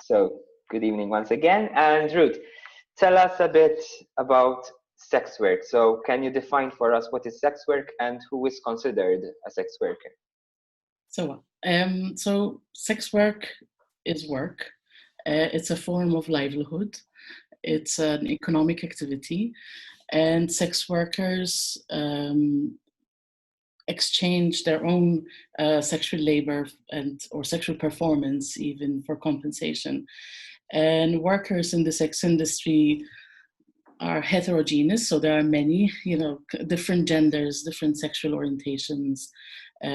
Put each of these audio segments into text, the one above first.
So, good evening once again. And Ruth, tell us a bit about sex work. So, can you define for us what is sex work and who is considered a sex worker? So sex work is work. It's a form of livelihood. It's an economic activity, and sex workers exchange their own sexual labor or sexual performance even for compensation. And workers in the sex industry are heterogeneous, so there are many, different genders, different sexual orientations.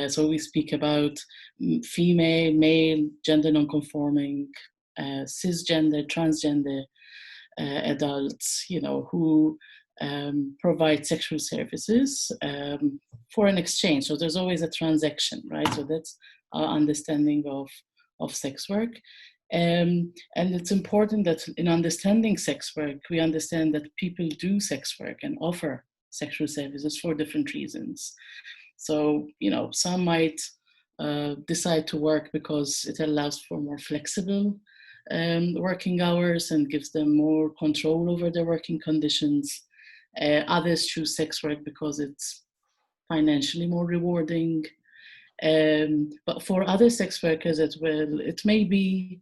So we speak about female, male, gender non-conforming, cisgender, transgender adults, who provide sexual services for an exchange. So there's always a transaction, right? So that's our understanding of sex work. And it's important that in understanding sex work, we understand that people do sex work and offer sexual services for different reasons. So, some might decide to work because it allows for more flexible working hours and gives them more control over their working conditions. Others choose sex work because it's financially more rewarding. But for other sex workers as well, it may be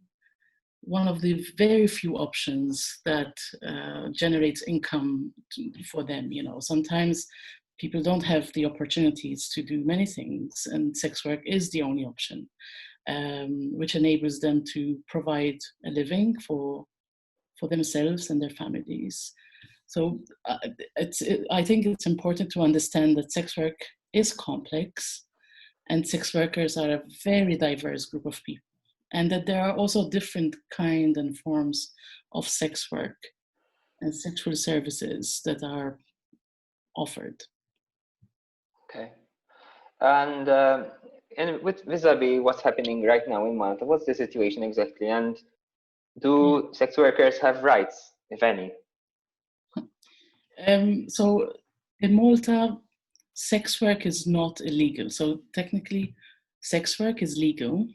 one of the very few options that generates income for them. Sometimes people don't have the opportunities to do many things, and sex work is the only option, which enables them to provide a living for themselves and their families. So I think it's important to understand that sex work is complex, and sex workers are a very diverse group of people, and that there are also different kinds and forms of sex work and sexual services that are offered. Okay. And with vis-a-vis what's happening right now in Malta, what's the situation exactly? And do sex workers have rights, if any? So in Malta, sex work is not illegal. So technically, sex work is legal.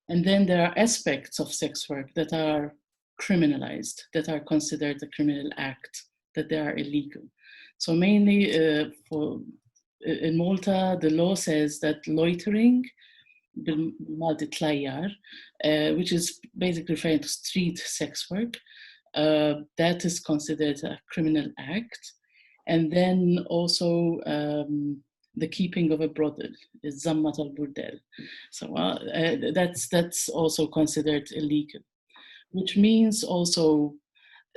And then there are aspects of sex work that are criminalized, that are considered a criminal act, that they are illegal. So mainly in Malta, the law says that loitering, which is basically referring to street sex work, that is considered a criminal act. And then also the keeping of a brothel is zammat al-burdel. So that's also considered illegal, which means also,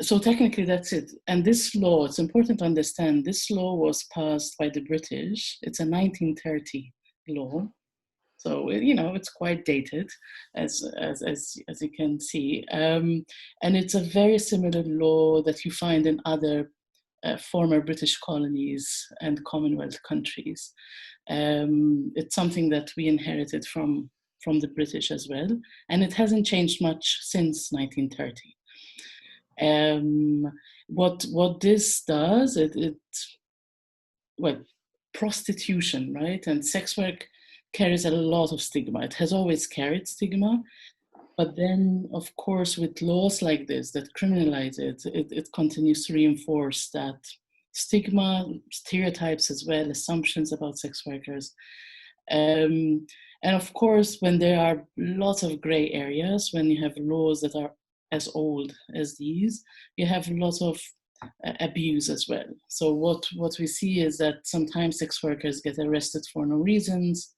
so technically that's it. And this law, it's important to understand, this law was passed by the British. It's a 1930 law. So, it's quite dated, as you can see. And it's a very similar law that you find in other former British colonies and Commonwealth countries. It's something that we inherited from the British as well, and it hasn't changed much since 1930. What this does, prostitution, right, and sex work carries a lot of stigma. It has always carried stigma, but then, of course, with laws like this that criminalize it continues to reinforce that stigma, stereotypes as well, assumptions about sex workers. And of course, when there are lots of gray areas, when you have laws that are as old as these, you have lots of abuse as well. So what we see is that sometimes sex workers get arrested for no reasons.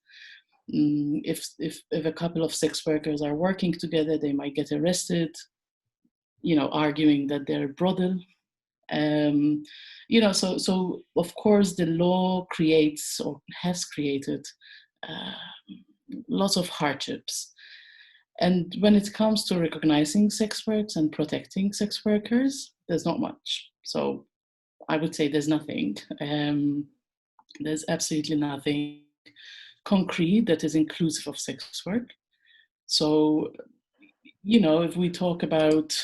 If a couple of sex workers are working together, they might get arrested, arguing that they're a brothel. So of course the law creates or has created lots of hardships. And when it comes to recognizing sex workers and protecting sex workers, there's not much. So I would say there's nothing. There's absolutely nothing concrete that is inclusive of sex work. So, if we talk about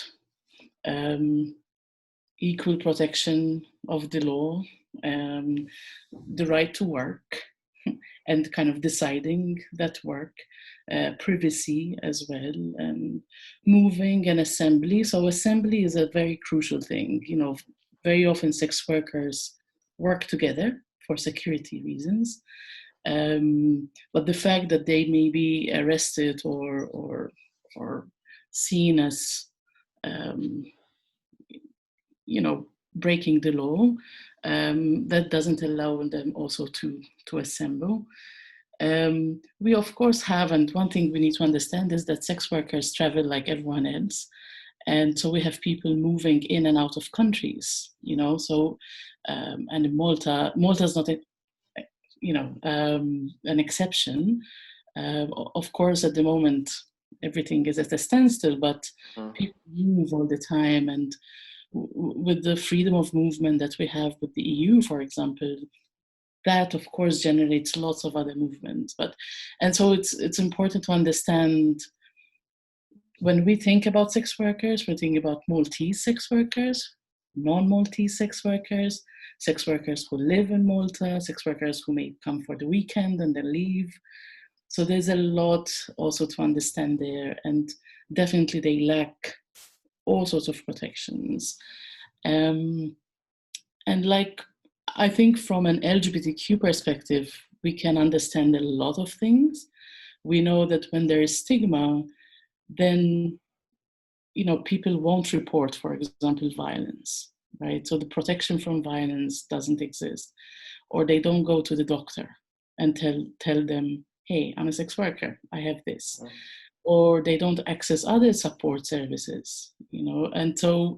equal protection of the law, the right to work, and kind of deciding that work, privacy as well, and moving and assembly. So assembly is a very crucial thing. You know, very often sex workers work together for security reasons. But the fact that they may be arrested or seen as, you know, breaking the law, that doesn't allow them also to assemble. We of course have, and one thing we need to understand is that sex workers travel like everyone else. And so we have people moving in and out of countries, you know, so, and in Malta's not, an exception. Of course, at the moment, everything is at a standstill, but people move all the time. And with the freedom of movement that we have with the EU, for example, that of course generates lots of other movements. And so it's important to understand, when we think about sex workers, we're thinking about Maltese sex workers, non-Maltese sex workers who live in Malta, sex workers who may come for the weekend and then leave. So there's a lot also to understand there, and definitely they lack all sorts of protections. And like, I think from an LGBTQ perspective, we can understand a lot of things. We know that when there is stigma, then, you know, people won't report, for example, violence, right? So the protection from violence doesn't exist, or they don't go to the doctor and tell them, hey, I'm a sex worker, I have this, or they don't access other support services, you know. And so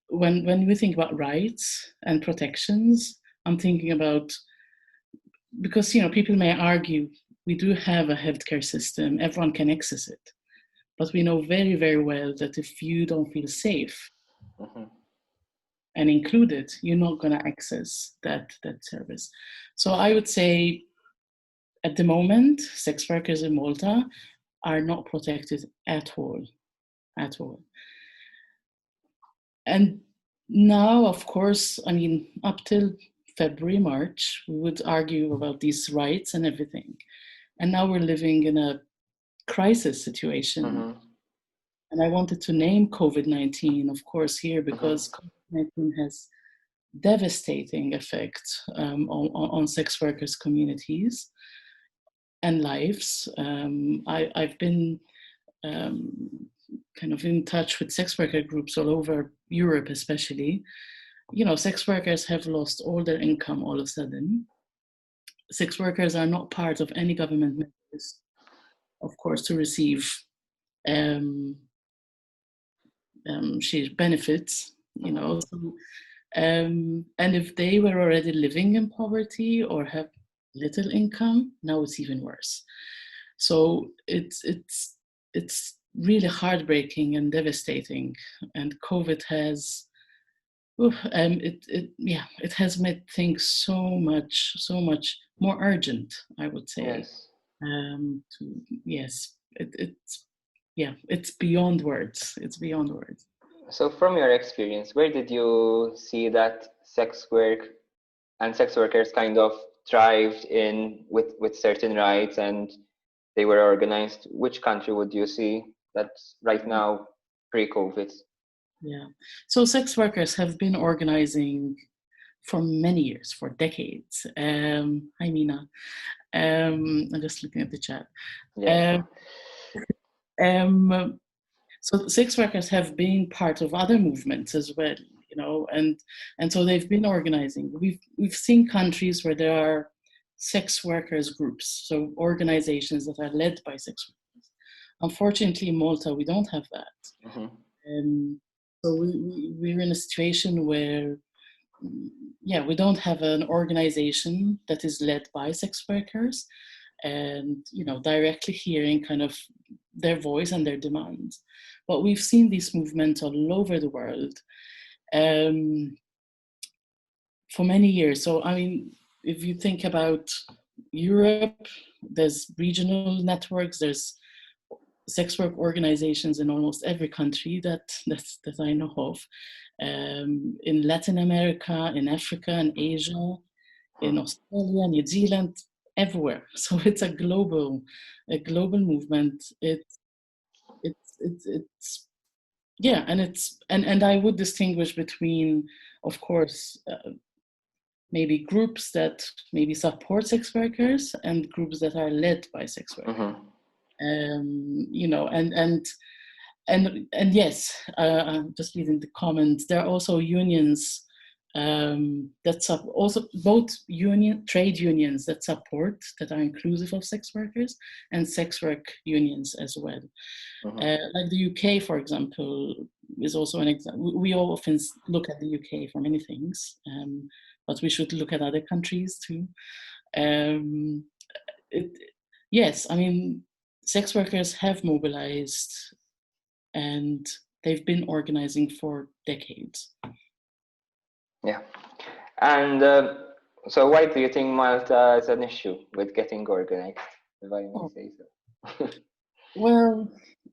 when we think about rights and protections, I'm thinking about, because, you know, people may argue we do have a healthcare system, everyone can access it. But we know very, very well that if you don't feel safe and included, you're not going to access that service. So I would say, at the moment, sex workers in Malta are not protected at all. And now, of course, I mean, up till February, March, we would argue about these rights and everything. And now we're living in a crisis situation. And I wanted to name COVID-19, of course, here, because COVID-19 has devastating effects on sex workers' communities and lives. I've been kind of in touch with sex worker groups all over Europe, especially. You know, sex workers have lost all their income all of a sudden. Sex workers are not part of any government measures, of course, to receive benefits, you know. So, and if they were already living in poverty or have little income, now it's even worse. So it's really heartbreaking and devastating. And COVID has, it has made things so much more urgent, I would say. Yes. It's beyond words. It's beyond words. So from your experience, where did you see that sex work and sex workers kind of thrived in with certain rights and they were organized? Which country would you see that's right now pre-COVID? Yeah. So sex workers have been organizing for many years, for decades. Hi, Mina. I'm just looking at the chat. Yeah. So sex workers have been part of other movements as well, you know, and so they've been organizing. We've seen countries where there are sex workers groups, so organizations that are led by sex workers. Unfortunately, in Malta, we don't have that. So we're in a situation where, we don't have an organization that is led by sex workers and, you know, directly hearing kind of their voice and their demands. But we've seen these movements all over the world for many years. So, I mean, if you think about Europe, there's regional networks, there's sex work organizations in almost every country that I know of. In Latin America, in Africa, in Asia, in Australia, New Zealand, everywhere. So it's a global movement. It's yeah, and I would distinguish between, of course, maybe groups that maybe support sex workers and groups that are led by sex workers. You know, and yes, just reading the comments, there are also unions that also both trade unions that support, that are inclusive of sex workers, and sex work unions as well. Like the UK, for example, is also an example. We all often look at the UK for many things, but we should look at other countries too. Yes, I mean, sex workers have mobilized and they've been organizing for decades. Yeah. And so why do you think Malta is an issue with getting organized, if I may say so? Well,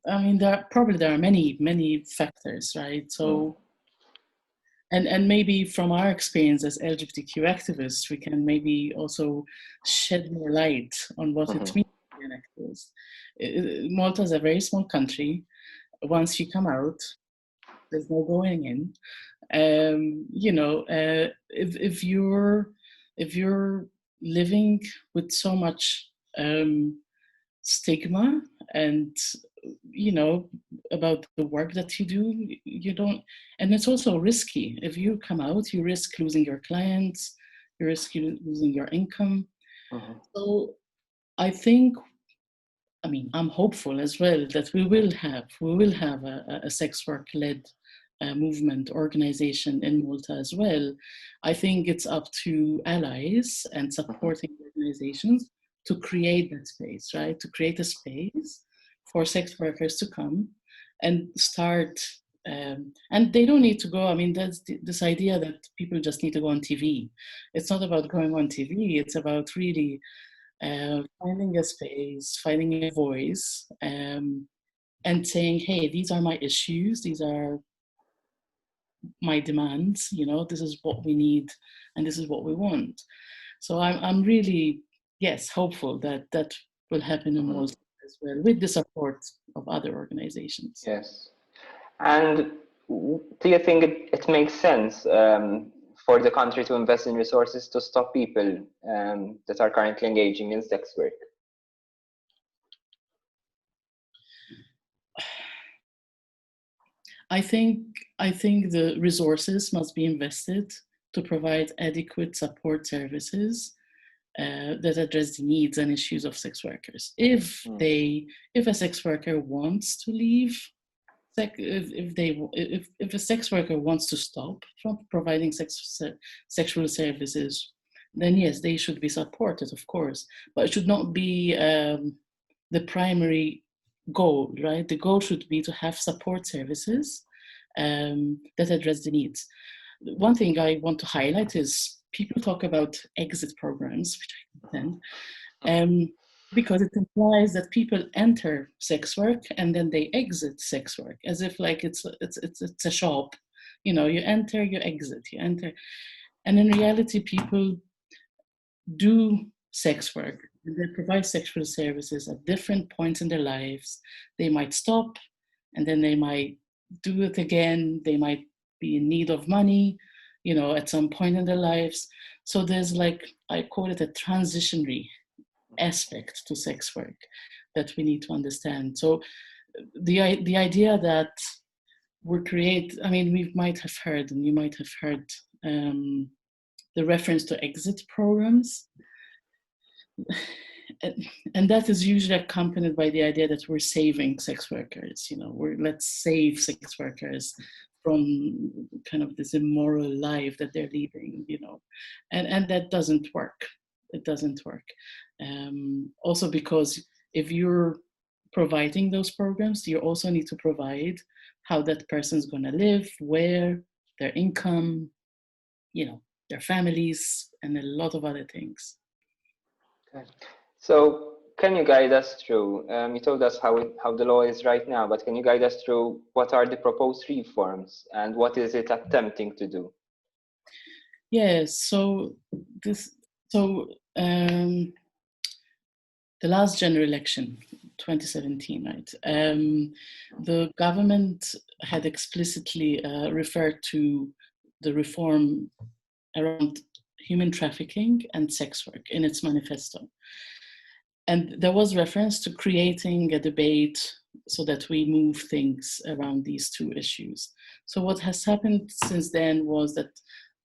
I mean, there are many factors, right? So, and maybe from our experience as LGBTQ activists, we can maybe also shed more light on what it means to be an activist. Malta is a very small country. Once you come out, there's no going in. You know, if you're living with so much stigma and, you know, about the work that you do, you don't, and it's also risky. If you come out, you risk losing your clients, you risk losing your income. So I think, I mean, I'm hopeful as well that we will have a sex work led movement organization in Malta as well. I think it's up to allies and supporting organizations to create that space, right? To create a space for sex workers to come and start. And they don't need to go. I mean, that's this idea that people just need to go on TV. It's not about going on TV. It's about really finding a space, finding a voice, and saying, hey, these are my issues, these are my demands, you know, this is what we need and this is what we want. So I'm really, yes, hopeful that that will happen in Malta as well, with the support of other organizations. Yes. And do you think it makes sense for the country to invest in resources to stop people that are currently engaging in sex work? I think the resources must be invested to provide adequate support services that address the needs and issues of sex workers. If a sex worker wants to leave, if a sex worker wants to stop from providing sexual services, then yes, they should be supported, of course, but it should not be the primary goal, right? The goal should be to have support services that address the needs. One thing I want to highlight is people talk about exit programs, which I understand, because it implies that people enter sex work and then they exit sex work, as if like it's a shop. You know, you enter, you exit, you enter, and in reality, people do sex work and they provide sexual services at different points in their lives. They might stop and then they might do it again. They might be in need of money, you know, at some point in their lives. So there's, like, I call it a transitionary aspect to sex work that we need to understand. So the idea that I mean, we might have heard, and you might have heard the reference to exit programs. And that is usually accompanied by the idea that we're saving sex workers, you know, let's save sex workers from kind of this immoral life that they're leading, you know, and that doesn't work. It doesn't work. Also because if you're providing those programs, you also need to provide how that person's going to live, where, their income, you know, their families, and a lot of other things. Okay. So can you guide us through, you told us how the law is right now, but can you guide us through what are the proposed reforms and what is it attempting to do? Yes, so the last general election, 2017, right? The government had explicitly referred to the reform around human trafficking and sex work in its manifesto. And there was reference to creating a debate so that we move things around these two issues. So what has happened since then was that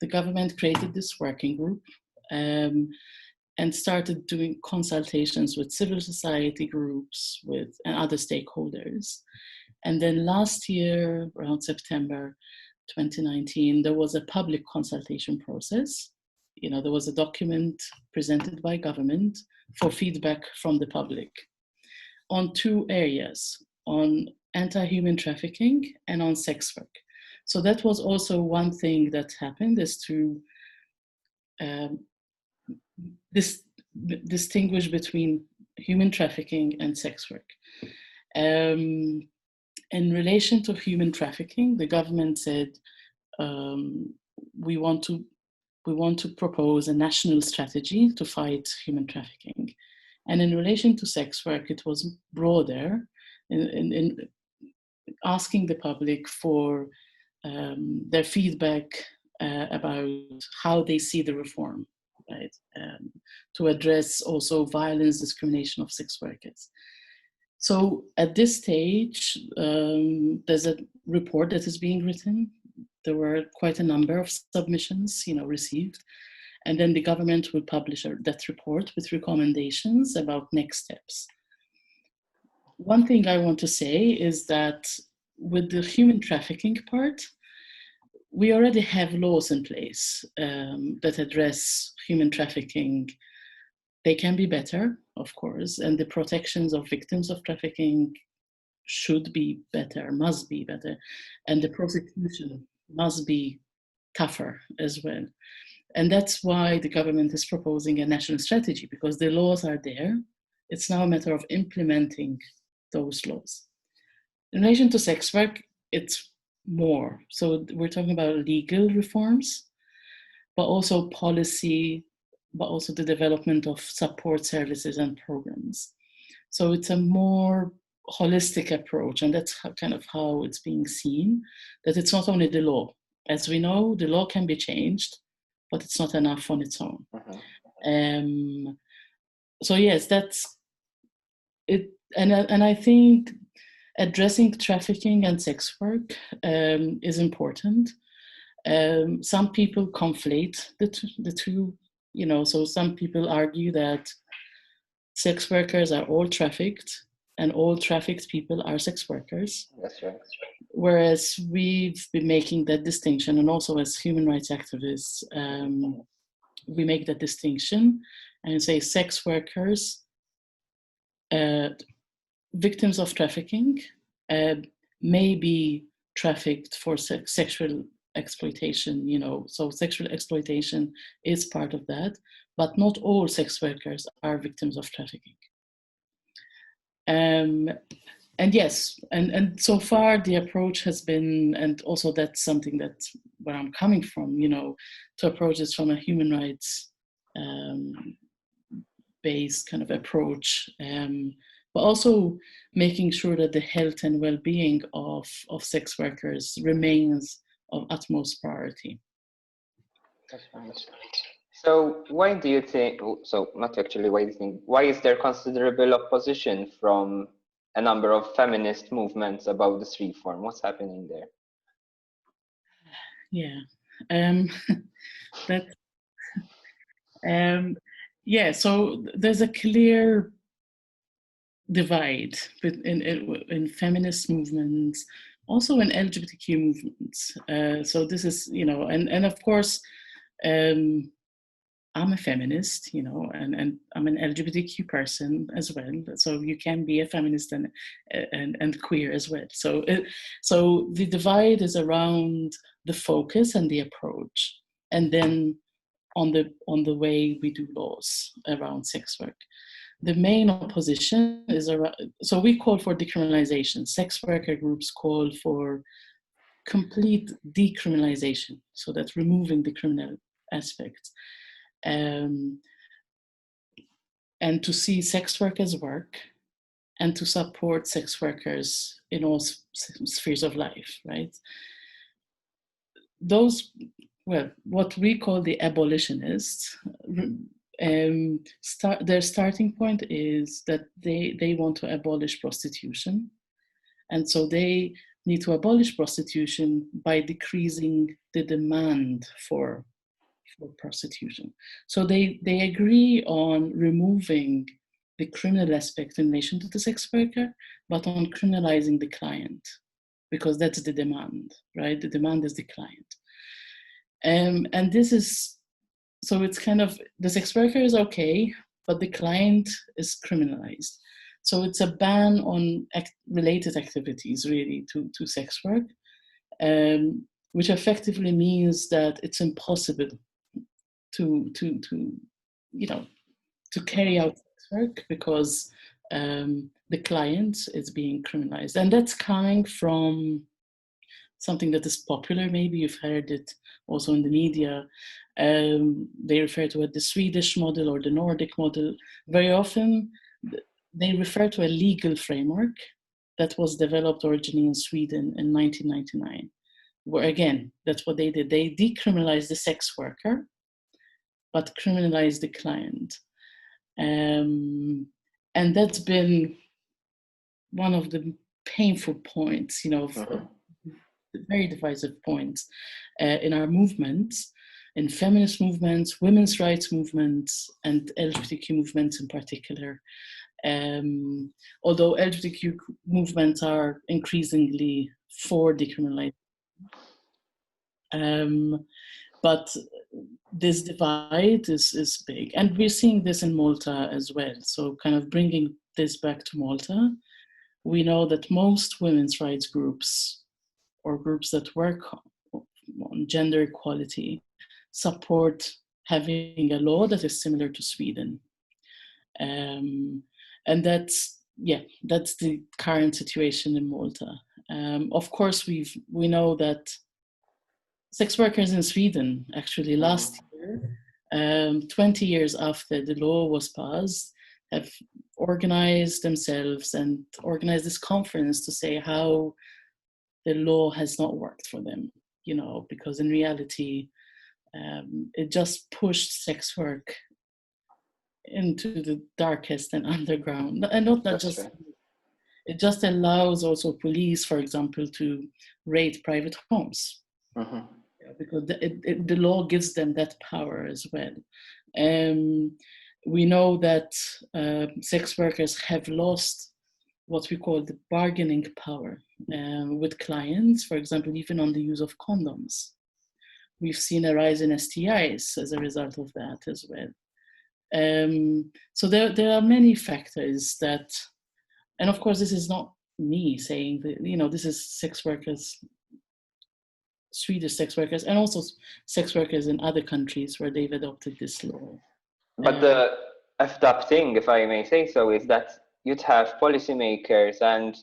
the government created this working group and started doing consultations with civil society groups and other stakeholders. And then last year, around September 2019, there was a public consultation process. There was a document presented by government for feedback from the public on two areas, on anti-human trafficking and on sex work. So that was also one thing that happened, is to distinguish between human trafficking and sex work. In relation to human trafficking, the government said, we want to propose a national strategy to fight human trafficking. And in relation to sex work, it was broader in asking the public for their feedback about how they see the reform, right? To address also violence, discrimination of sex workers. So at this stage, there's a report that is being written. There were quite a number of submissions, received. And then the government will publish that report with recommendations about next steps. One thing I want to say is that with the human trafficking part, we already have laws in place that address human trafficking. They can be better, of course, and the protections of victims of trafficking should be better, must be better, and the prosecution must be tougher as well. And that's why the government is proposing a national strategy, because the laws are there. It's now a matter of implementing those laws. In relation to sex work, it's more. So we're talking about legal reforms, but also policy, but also the development of support services and programs. So it's a more holistic approach, and that's kind of how it's being seen, that it's not only the law. As we know, the law can be changed, but it's not enough on its own. So yes, that's it. And I think addressing trafficking and sex work is important. Some people conflate the two, so some people argue that sex workers are all trafficked and all trafficked people are sex workers. That's right. Whereas we've been making that distinction, and also as human rights activists, we make that distinction and say sex workers, victims of trafficking, may be trafficked for sexual exploitation, so sexual exploitation is part of that, but not all sex workers are victims of trafficking. And yes, and so far the approach has been, and also that's something that's where I'm coming from, to approach this from a human rights based kind of approach, but also making sure that the health and well-being of sex workers remains of utmost priority. That's right. So why do you think, so not actually why do you think, why is there considerable opposition from a number of feminist movements about this reform? What's happening there? Yeah, so there's a clear divide in feminist movements, also in LGBTQ movements. So this is, and of course, I'm a feminist, and I'm an LGBTQ person as well. So you can be a feminist and queer as well. So the divide is around the focus and the approach, and then on the way we do laws around sex work. The main opposition is around, so we call for decriminalisation. Sex worker groups call for complete decriminalisation, so that's removing the criminal aspects. And and to see sex work as work, and to support sex workers in all spheres of life, right? Those, well, what we call the abolitionists, their starting point is that they want to abolish prostitution. And so they need to abolish prostitution by decreasing the demand for prostitution. So they agree on removing the criminal aspect in relation to the sex worker, but on criminalizing the client, because that's the demand, right? The demand is the client. And this is, so it's kind of, the sex worker is okay, but the client is criminalized. So it's a ban on related activities, really, to sex work, which effectively means that it's impossible to carry out sex work because the client is being criminalized. And that's coming from something that is popular. Maybe you've heard it also in the media. They refer to it the Swedish model or the Nordic model. Very often, they refer to a legal framework that was developed originally in Sweden in 1999, where again, that's what they did. They decriminalized the sex worker, but criminalized the client. And that's been one of the painful points, very divisive points in our movements, in feminist movements, women's rights movements, and LGBTQ movements in particular. Although LGBTQ movements are increasingly for decriminalization. But this divide is big. And we're seeing this in Malta as well. So kind of bringing this back to Malta, we know that most women's rights groups or groups that work on gender equality support having a law that is similar to Sweden. And that's the current situation in Malta. Of course, we know that sex workers in Sweden, actually last year, 20 years after the law was passed, have organized themselves and organized this conference to say how the law has not worked for them, because in reality, it just pushed sex work into the darkest and underground. And not just, right. It just allows also police, for example, to raid private homes. Mm-hmm. Because the law gives them that power as well. We know that sex workers have lost what we call the bargaining power with clients, for example, even on the use of condoms. We've seen a rise in STIs as a result of that as well. So there are many factors that, and of course, this is not me saying that, this is sex workers, Swedish sex workers, and also sex workers in other countries where they've adopted this law. But the effed up thing, if I may say so, is that you'd have policymakers and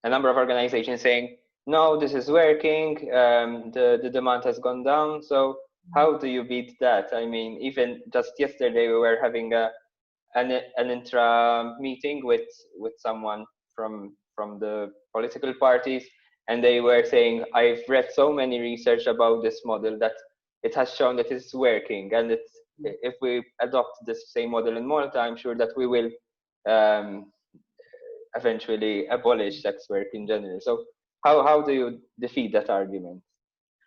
a number of organizations saying, no, this is working, the demand has gone down, so how do you beat that? I mean, even just yesterday we were having an intra meeting with someone from the political parties, and they were saying, I've read so many research about this model that it has shown that it's working, and if we adopt this same model in Malta, I'm sure that we will eventually abolish sex work in general. So how do you defeat that argument?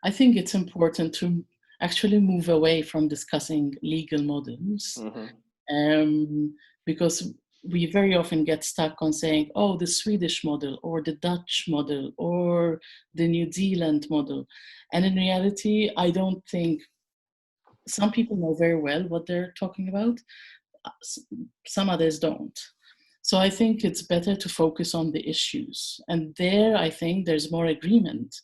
I think it's important to actually move away from discussing legal models, because we very often get stuck on saying, oh, the Swedish model or the Dutch model or the New Zealand model. And in reality, I don't think some people know very well what they're talking about. Some others don't. So I think it's better to focus on the issues. And there, I think there's more agreement,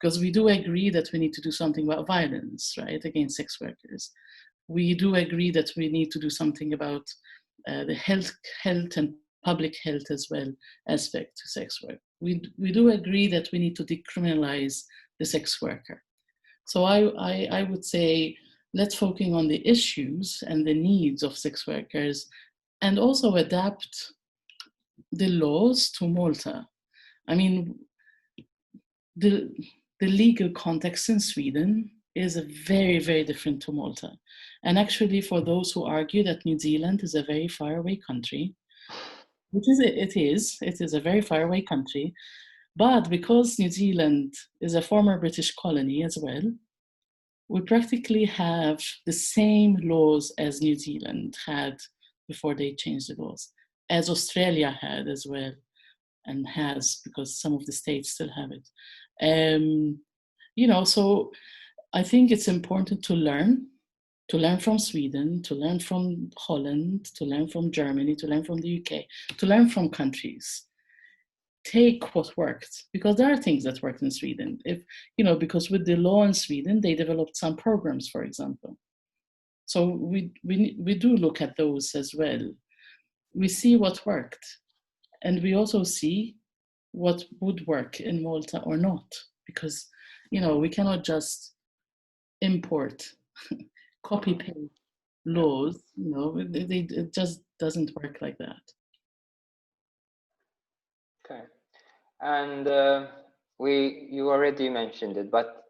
because we do agree that we need to do something about violence, right, against sex workers. We do agree that we need to do something about the health and public health as well aspect to sex work. We do agree that we need to decriminalize the sex worker. So I would say, let's focus on the issues and the needs of sex workers and also adapt the laws to Malta. I mean, the legal context in Sweden is a very, very different to Malta. And actually, for those who argue that New Zealand is a very far away country, which is it is a very far away country, but because New Zealand is a former British colony as well, we practically have the same laws as New Zealand had before they changed the laws, as Australia had as well, and has, because some of the states still have it. So I think it's important to learn from Sweden, to learn from Holland, to learn from Germany, to learn from the UK, to learn from countries. Take what worked, because there are things that worked in Sweden. Because with the law in Sweden, they developed some programs, for example. So we do look at those as well. We see what worked, and we also see what would work in Malta or not, because we cannot just import copy paste laws. It just doesn't work like that. Okay. And you already mentioned it, but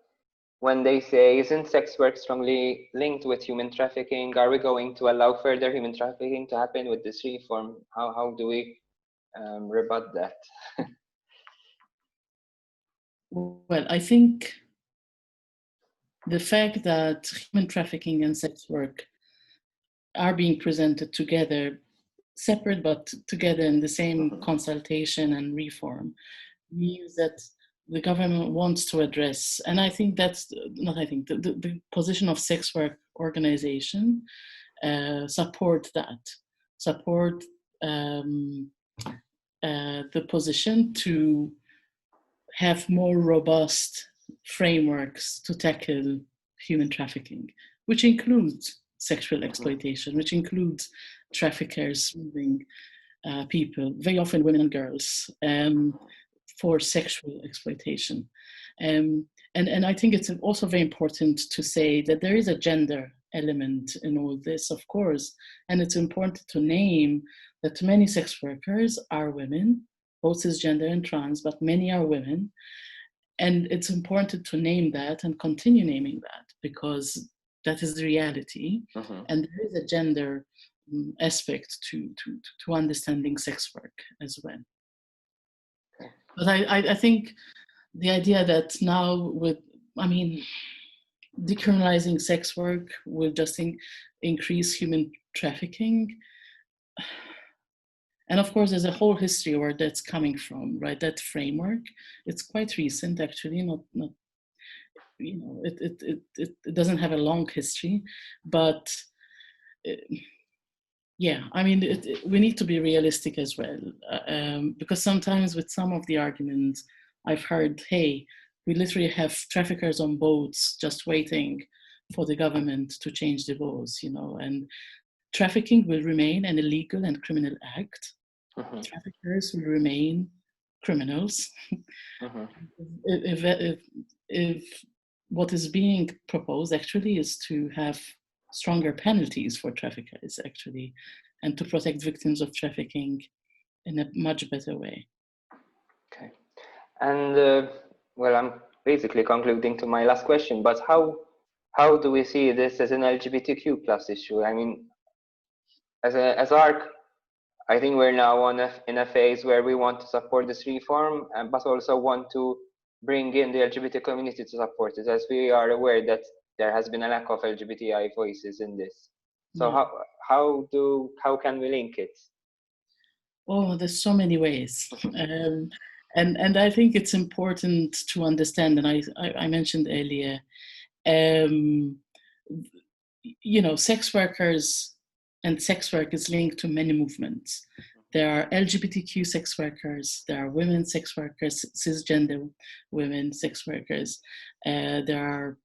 when they say, isn't sex work strongly linked with human trafficking? Are we going to allow further human trafficking to happen with this reform? How do we rebut that? Well, I think the fact that human trafficking and sex work are being presented together, separate but together in the same consultation and reform, means that the government wants to address, and I think that's the position of sex work organization support the position to have more robust frameworks to tackle human trafficking, which includes sexual exploitation, which includes traffickers moving people, very often women and girls, for sexual exploitation. And I think it's also very important to say that there is a gender element in all this, of course, and it's important to name that many sex workers are women, both cisgender and trans, but many are women. And it's important to name that and continue naming that, because that is the reality. And there is a gender aspect to understanding sex work as well. But I think the idea that now decriminalizing sex work will just increase human trafficking. And of course, there's a whole history where that's coming from, right? That framework, it's quite recent, actually. Not it doesn't have a long history, but we need to be realistic as well, because sometimes with some of the arguments I've heard, hey, we literally have traffickers on boats just waiting for the government to change the laws, and trafficking will remain an illegal and criminal act. Traffickers will remain criminals. If what is being proposed actually is to have stronger penalties for traffickers, actually, and to protect victims of trafficking in a much better way. Okay. And I'm basically concluding to my last question, but how do we see this as an LGBTQ plus issue? I mean, as ARC, I think we're now in a phase where we want to support this reform, but also want to bring in the LGBT community to support it, as we are aware that there has been a lack of LGBTI voices in this. So how can we link it? Oh, there's so many ways. And I think it's important to understand, and I mentioned earlier, sex workers and sex work is linked to many movements. There are LGBTQ sex workers, there are women sex workers, cisgender women sex workers, there are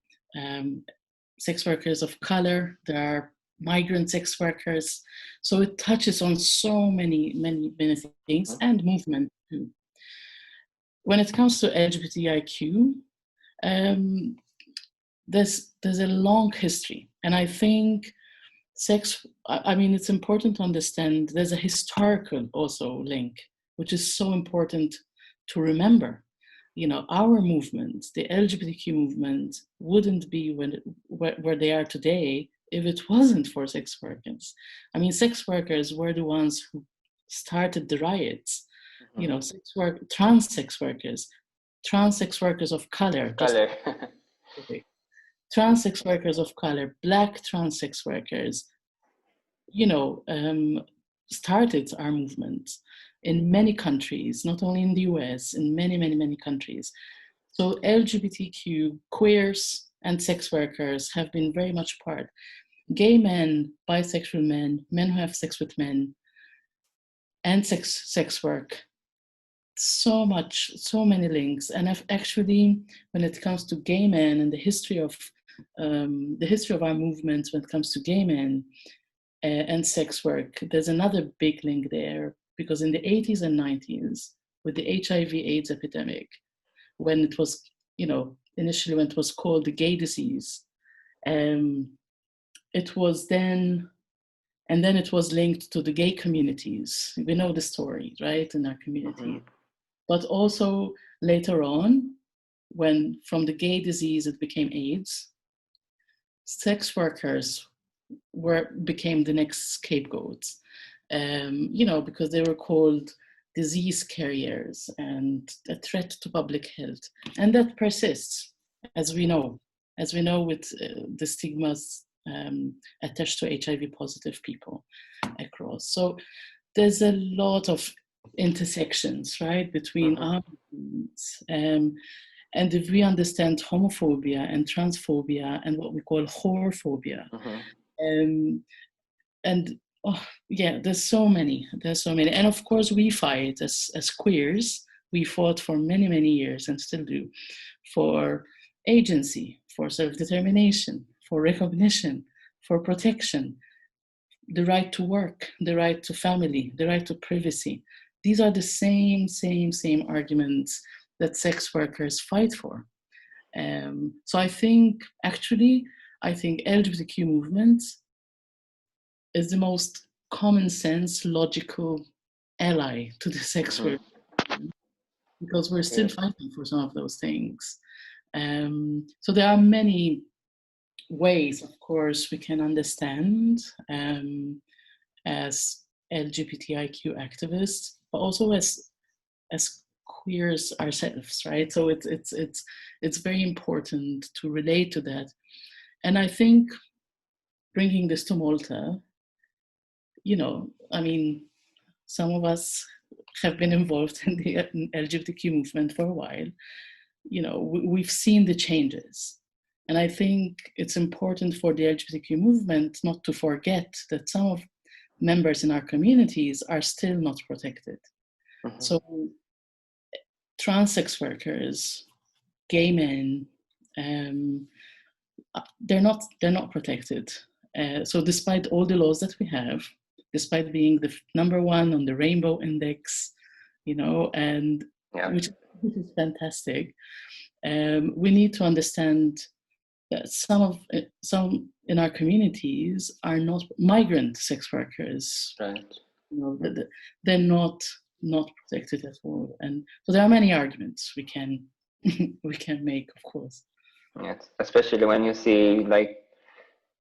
sex workers of color, there are migrant sex workers. So it touches on so many things, and movement too. When it comes to LGBTIQ, there's a long history, and I think I mean, it's important to understand there's a historical also link, which is so important to remember. You know, our movement, the LGBTQ movement, wouldn't be where they are today if it wasn't for sex workers. I mean, sex workers were the ones who started the riots. You know, trans sex workers of color, trans sex workers of color, Black trans sex workers, you know, started our movement in many countries, not only in the US, in many, many, many countries. So LGBTQ, queers, and sex workers have been very much part. Gay men, bisexual men, men who have sex with men, and sex work. So many links. And actually, when it comes to gay men and the history of our movement, when it comes to gay men and sex work, there's another big link there, because in the 80s and 90s, with the HIV/AIDS epidemic, when it was, you know, initially when it was called the gay disease, it was then, and then it was linked to the gay communities. We know the story, right, in our community. But also later on, when from the gay disease it became AIDS, sex workers became the next scapegoats, you know, because they were called disease carriers and a threat to public health. And that persists, as we know with the stigmas attached to HIV positive people across. So there's a lot of intersections, right, between our movements. And if we understand homophobia and transphobia and what we call whorephobia, and oh, yeah, there's so many. And of course we fight as queers. We fought for many, many years and still do for agency, for self-determination, for recognition, for protection, the right to work, the right to family, the right to privacy. These are the same arguments that sex workers fight for. So I think LGBTQ movements is the most common sense, logical ally to the sex work, because we're still fighting for some of those things. So there are many ways, of course, we can understand as LGBTIQ activists, but also as queers ourselves, right? So it's very important to relate to that. And I think bringing this to Malta, you know, I mean, some of us have been involved in the LGBTQ movement for a while. You know, we've seen the changes. And I think it's important for the LGBTQ movement not to forget that some of members in our communities are still not protected. So trans sex workers, gay men, they're not protected. So despite all the laws that we have, despite being the number one on the Rainbow Index, you know, and which is fantastic, we need to understand that some in our communities are not migrant sex workers. Right. You know, they're not protected at all. And so there are many arguments we can make, of course. Yes, especially when you see, like,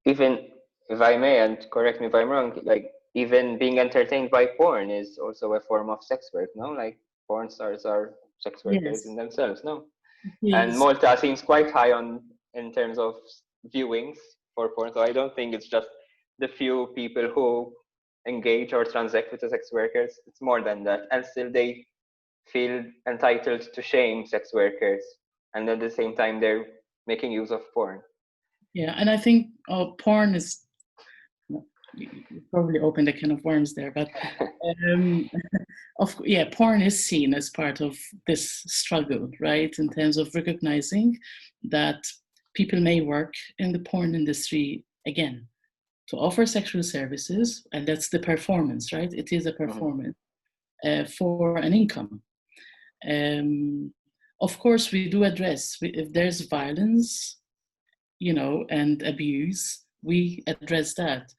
even if I may, and correct me if I'm wrong, like even being entertained by porn is also a form of sex work, no? Like porn stars are sex workers in themselves, no? Yes. And Malta seems quite high in terms of viewings for porn, so I don't think it's just the few people who engage or transact with the sex workers. It's more than that, and still they feel entitled to shame sex workers, and at the same time they're making use of porn. Yeah, and I think porn is, you probably opened a can of worms there, but porn is seen as part of this struggle, right? In terms of recognizing that people may work in the porn industry, again, to offer sexual services, and that's the performance, right? It is a performance for an income. Of course, we do address, if there's violence, you know, and abuse, we address that.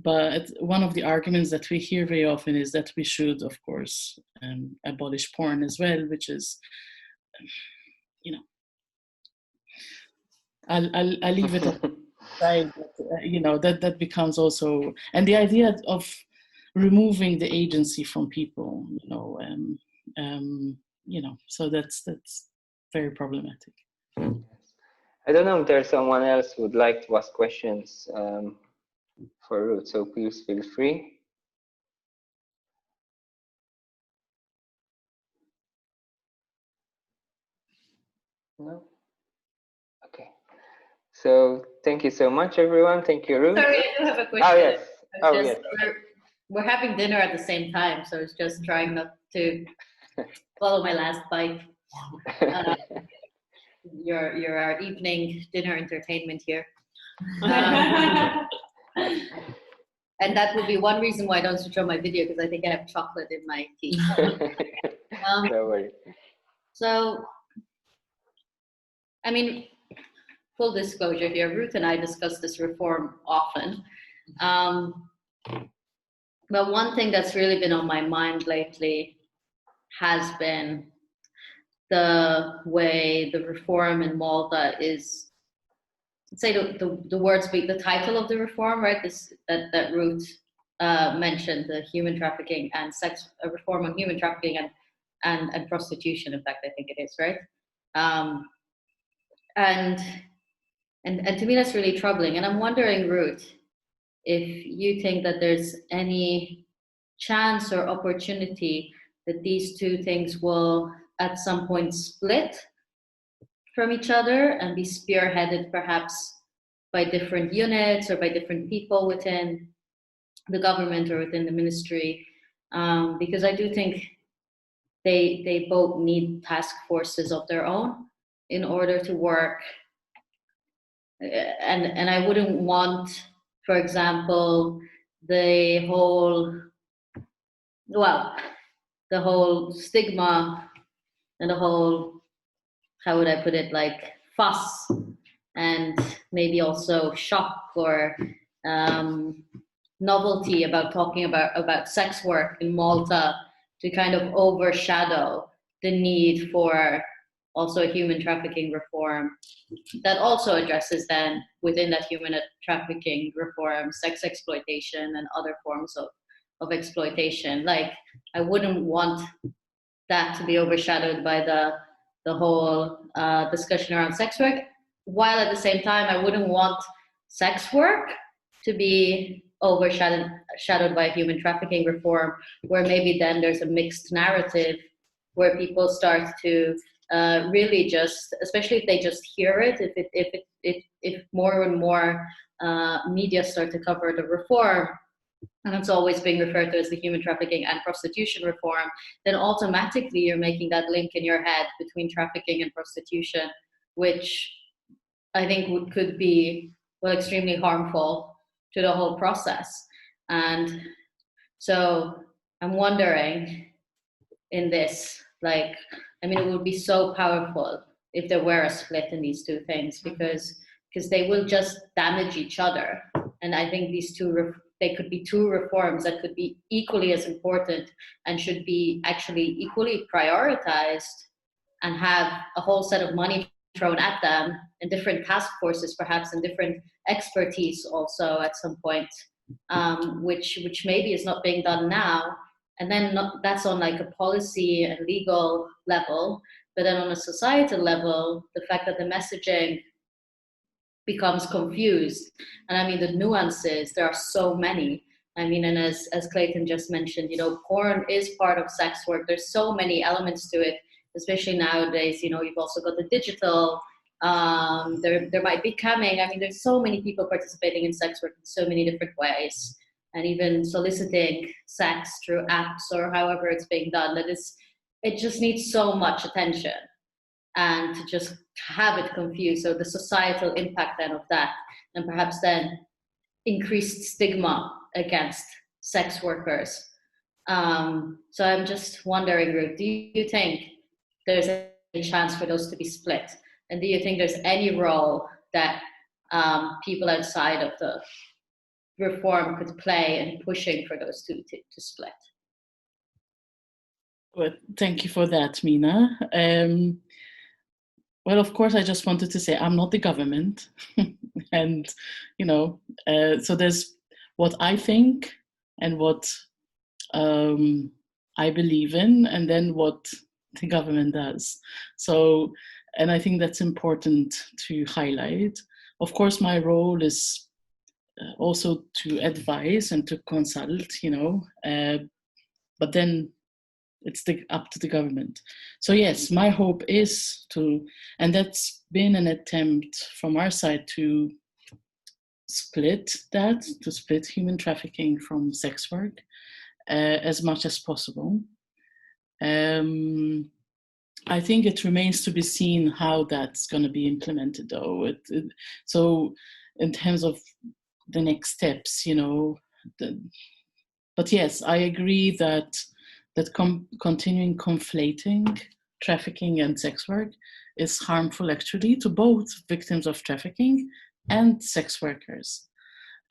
But one of the arguments that we hear very often is that we should, of course, abolish porn as well, which is, you know, I'll leave it aside. You know, that becomes also, and the idea of removing the agency from people, so that's very problematic. I don't know if there's someone else who would like to ask questions for Ruth, so please feel free. No? Okay. So thank you so much, everyone. Thank you, Ruth. Sorry, I do have a question. Oh, yes. Yes. We're having dinner at the same time, so it's just trying not to follow my last bite. You're our evening dinner entertainment here. And that would be one reason why I don't switch on my video, because I think I have chocolate in my teeth. Don't worry. So, I mean, full disclosure here, Ruth and I discuss this reform often. But one thing that's really been on my mind lately has been the way the reform in Malta is, let's say the words speak, the title of the reform, right? That Ruth mentioned, the human trafficking and sex reform on human trafficking and prostitution. In fact, I think it is, right? And to me, that's really troubling. And I'm wondering, Ruth, if you think that there's any chance or opportunity that these two things will at some point split from each other and be spearheaded perhaps by different units or by different people within the government or within the ministry, because I do think they both need task forces of their own in order to work. And I wouldn't want, for example, the whole stigma and the whole, how would I put it, like fuss and maybe also shock or novelty about talking about sex work in Malta to kind of overshadow the need for also a human trafficking reform that also addresses then within that human trafficking reform, sex exploitation and other forms of exploitation. Like, I wouldn't want that to be overshadowed by the whole discussion around sex work, while at the same time I wouldn't want sex work to be overshadowed by human trafficking reform, where maybe then there's a mixed narrative where people start to really just, especially if they just hear it, if more and more media start to cover the reform, and it's always being referred to as the human trafficking and prostitution reform, then automatically you're making that link in your head between trafficking and prostitution, which I think could be, well, extremely harmful to the whole process. And so I'm wondering in this, like, I mean, it would be so powerful if there were a split in these two things, because they will just damage each other. And I think these two, they could be two reforms that could be equally as important and should be actually equally prioritized and have a whole set of money thrown at them and different task forces perhaps and different expertise also at some point, which maybe is not being done now. And then that's on like a policy and legal level, but then on a societal level, the fact that the messaging becomes confused. And I mean, the nuances, there are so many. I mean, and as Clayton just mentioned, you know, porn is part of sex work. There's so many elements to it, especially nowadays. You know, you've also got the digital, there might be camming. I mean, there's so many people participating in sex work in so many different ways, and even soliciting sex through apps or however it's being done. It just needs so much attention, and to just have it confused. So the societal impact then of that, and perhaps then increased stigma against sex workers. So I'm just wondering, Ruth, do you think there's a chance for those to be split? And do you think there's any role that people outside of reform could play in pushing for those two to split? Well, thank you for that, Mina. Well, of course, I just wanted to say I'm not the government. And, so there's what I think and what I believe in, and then what the government does. So, and I think that's important to highlight. Of course, my role is also to advise and to consult, but then it's up to the government. So yes, my hope is and that's been an attempt from our side to split human trafficking from sex work as much as possible. I think it remains to be seen how that's going to be implemented, though. So in terms of the next steps, but yes, I agree that continuing conflating trafficking and sex work is harmful, actually, to both victims of trafficking and sex workers.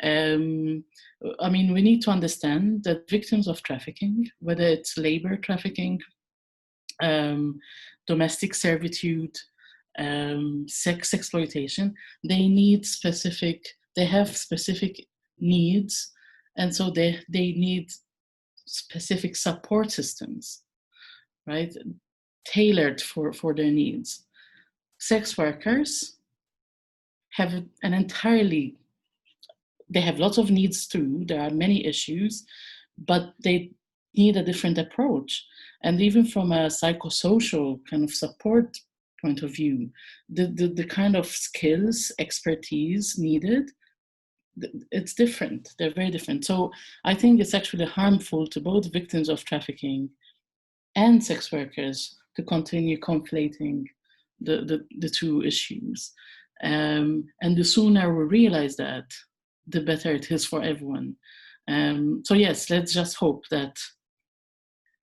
We need to understand that victims of trafficking, whether it's labor trafficking, domestic servitude, sex exploitation, they have specific needs, and so they need specific support systems, right, tailored for their needs. Sex workers have they have lots of needs too. There are many issues, but they need a different approach. And even from a psychosocial kind of support point of view, the kind of skills, expertise needed, it's different. They're very different. So I think it's actually harmful to both victims of trafficking and sex workers to continue conflating the two issues. And the sooner we realize that, the better it is for everyone. So yes, let's just hope that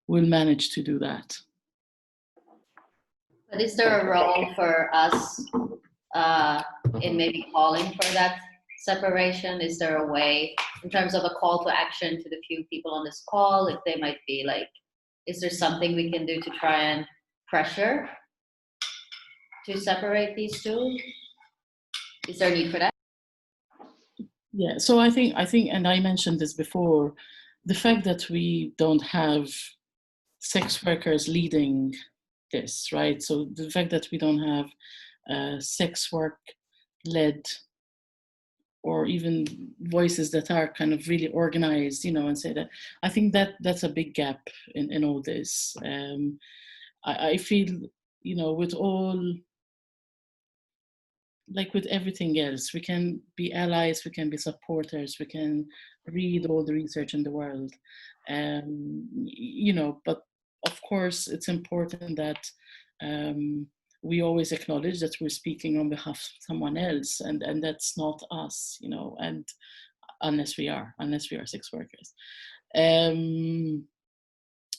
we'll manage to do that. But is there a role for us in maybe calling for that separation? Is there a way, in terms of a call to action to the few people on this call, if they might be like, is there something we can do to try and pressure to separate these two? Is there a need for that? Yeah, so I think, and I mentioned this before, the fact that we don't have sex workers leading this, right? So the fact that we don't have sex work-led or even voices that are kind of really organized, and say that, I think that's a big gap in all this. I feel, with all, like with everything else, we can be allies, we can be supporters, we can read all the research in the world, but of course it's important that we always acknowledge that we're speaking on behalf of someone else, and that's not us, and unless we are sex workers.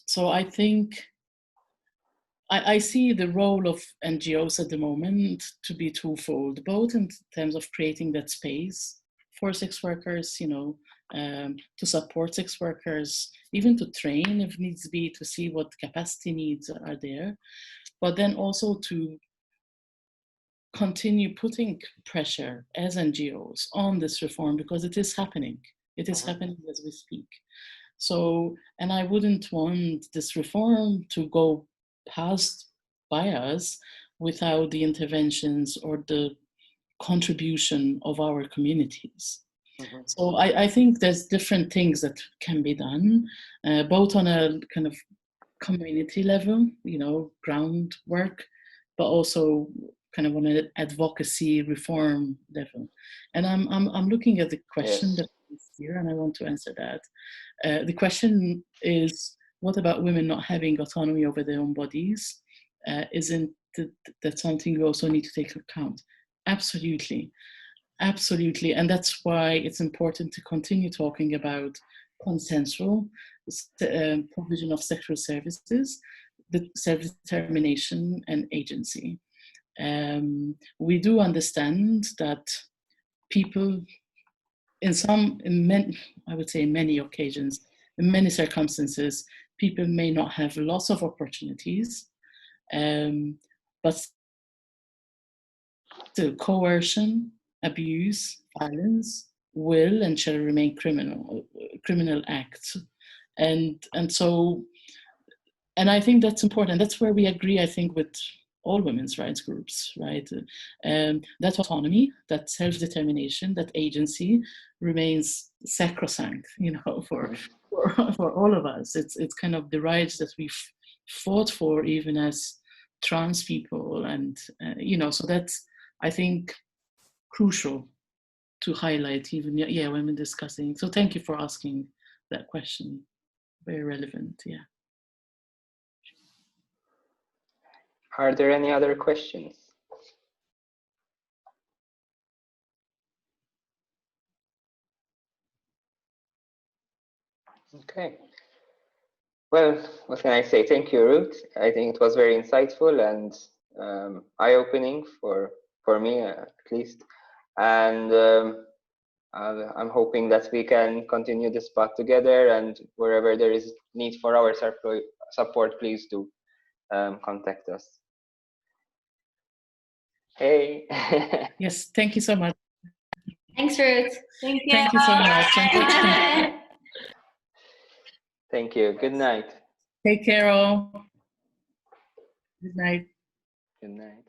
So I think I see the role of NGOs at the moment to be twofold, both in terms of creating that space for sex workers, to support sex workers, even to train if needs be, to see what capacity needs are there, but then also to continue putting pressure as NGOs on this reform, because it is happening. It is happening as we speak. So, and I wouldn't want this reform to go passed by us without the interventions or the contribution of our communities. So I think there's different things that can be done, both on a kind of community level, groundwork, but also kind of on an advocacy reform level. And I'm looking at the question that is here, and I want to answer that. The question is, what about women not having autonomy over their own bodies? Isn't that something we also need to take account? Absolutely. Absolutely. And that's why it's important to continue talking about consensual provision of sexual services, the self-determination and agency. We do understand that people I would say in many occasions, in many circumstances, people may not have lots of opportunities, but still coercion, abuse, violence will and shall remain criminal acts. And so, and I think that's important. That's where we agree, I think, with all women's rights groups, right? That autonomy, that self-determination, that agency remains sacrosanct, for all of us. It's kind of the rights that we've fought for, even as trans people, and so that's, I think, crucial to highlight, even when discussing. So thank you for asking that question. Very relevant, yeah. Are there any other questions? Okay. Well, what can I say? Thank you, Ruth. I think it was very insightful and eye-opening for me, at least. And I'm hoping that we can continue this path together, and wherever there is need for our support, please do contact us. Hey. Yes, thank you so much. Thanks, Ruth. Thank you. Thank you so much. Thank you. Good night. Take care all. Good night. Good night.